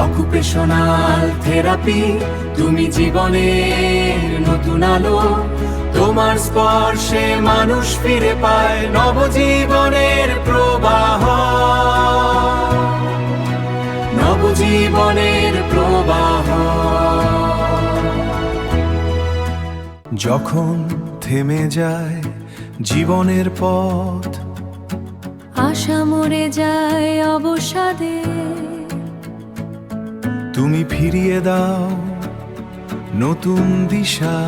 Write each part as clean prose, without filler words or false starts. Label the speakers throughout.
Speaker 1: Occupational therapy, তুমি জীবনের নতুন আলো। তোমার স্পর্শে মানুষ ফিরে পায় নবজীবনের প্রবাহ, নবজীবনের প্রবাহ।
Speaker 2: যখন থেমে যায় জীবনের পথ,
Speaker 3: আশা মরে যায় অবসাদে,
Speaker 2: তুমি ফিরিয়ে দাও নতুন দিশা,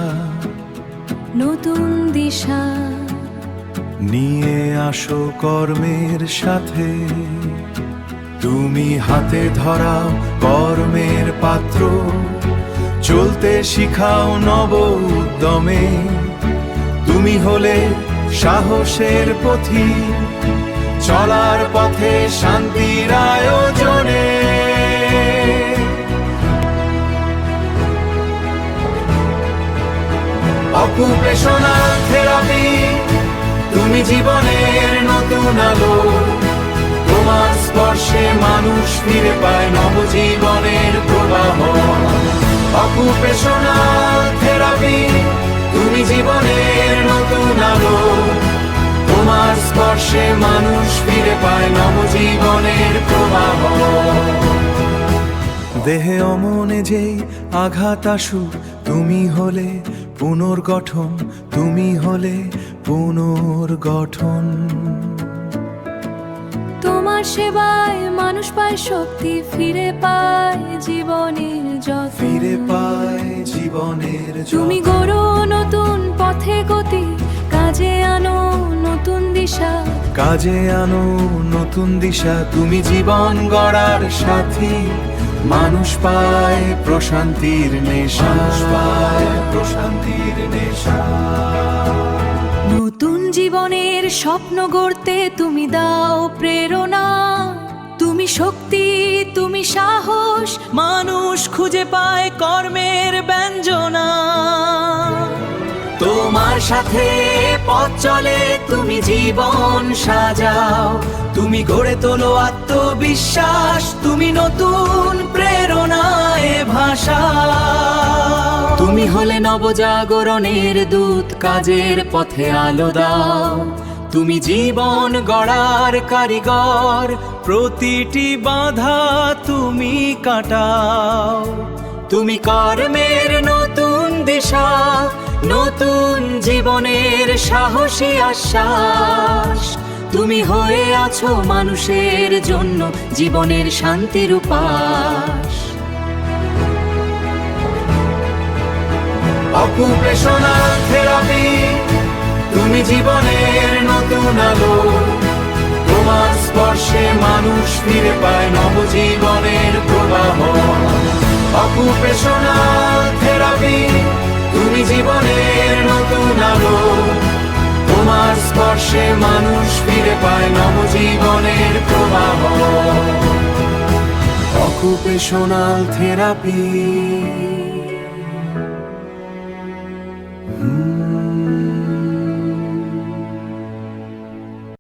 Speaker 3: নতুন দিশা
Speaker 2: নিয়ে আসো কর্মের সাথে। তুমি হাতে ধরাও কর্মের পাত্র, চলতে শিখাও নব উদ্যমে। তুমি হলে সাহসের পথিক, চলার পথে শান্তির আয়োজনে।
Speaker 1: অকুপেশনাল থেরাপি, তুমি জীবনের নতুন আলো। তোমার স্পর্শে মানুষ ফিরে পায় নবজীবনের প্রবাহ। অকুপেশনাল থেরাপি, তুমি জীবনের নতুন আলো। তোমার স্পর্শে মানুষ ফিরে পায় নবজীবনের প্রবাহ।
Speaker 2: দেহে অমনে যেই আঘাত আসুক, তুমি হলে পুনর্গঠন, তুমি হলে পুনর্গঠন।
Speaker 3: তোমার সেবায় মানুষ পায় শক্তি, ফিরে পায় জীবনের যত্ন,
Speaker 2: ফিরে পায় জীবনের
Speaker 3: তুমি গড়ো নতুন পথে গতি, কাজে আনো নতুন দিশা,
Speaker 2: কাজে আনো নতুন দিশা। তুমি জীবন গড়ার সাথী, মানুষ পায় প্রশান্তির নেশা, পায় প্রশান্তির নেশা।
Speaker 3: নতুন জীবনের স্বপ্ন গড়তে তুমি দাও প্রেরণা, তুমি শক্তি, তুমি সাহস, মানুষ খুঁজে পায় কর্মের ব্যঞ্জনা।
Speaker 1: তোমার সাথে পথ চলে, তুমি জীবন সাজাও। তুমি গড়ে তোলো আত্মবিশ্বাস, তুমি নতুন প্রেরণায় ভাষা। তুমি হলে নবজাগরণের দূত, কাজের পথে আলো দাও। তুমি জীবন গড়ার কারিগর,
Speaker 2: প্রতিটি বাধা তুমি কাটাও।
Speaker 1: তুমি কর্মের নতুন দিশা, নতুন জীবনের সাহসী আশ্বাস। তুমি হয়ে আছো মানুষের জন্য জীবনের শান্তির উপাস। অকুপেশনাল থেরাপি, তুমি জীবনের নতুন আলো। তোমার স্পর্শে মানুষ ফিরে পায় নবজীবনের প্রবাহ। অকুপেশনাল থেরাপি, তুমি জীবনের নতুন আলো। তোমার স্পর্শে মানুষ ফিরে পায় নবজীবনের প্রবাহ। Occupational therapy.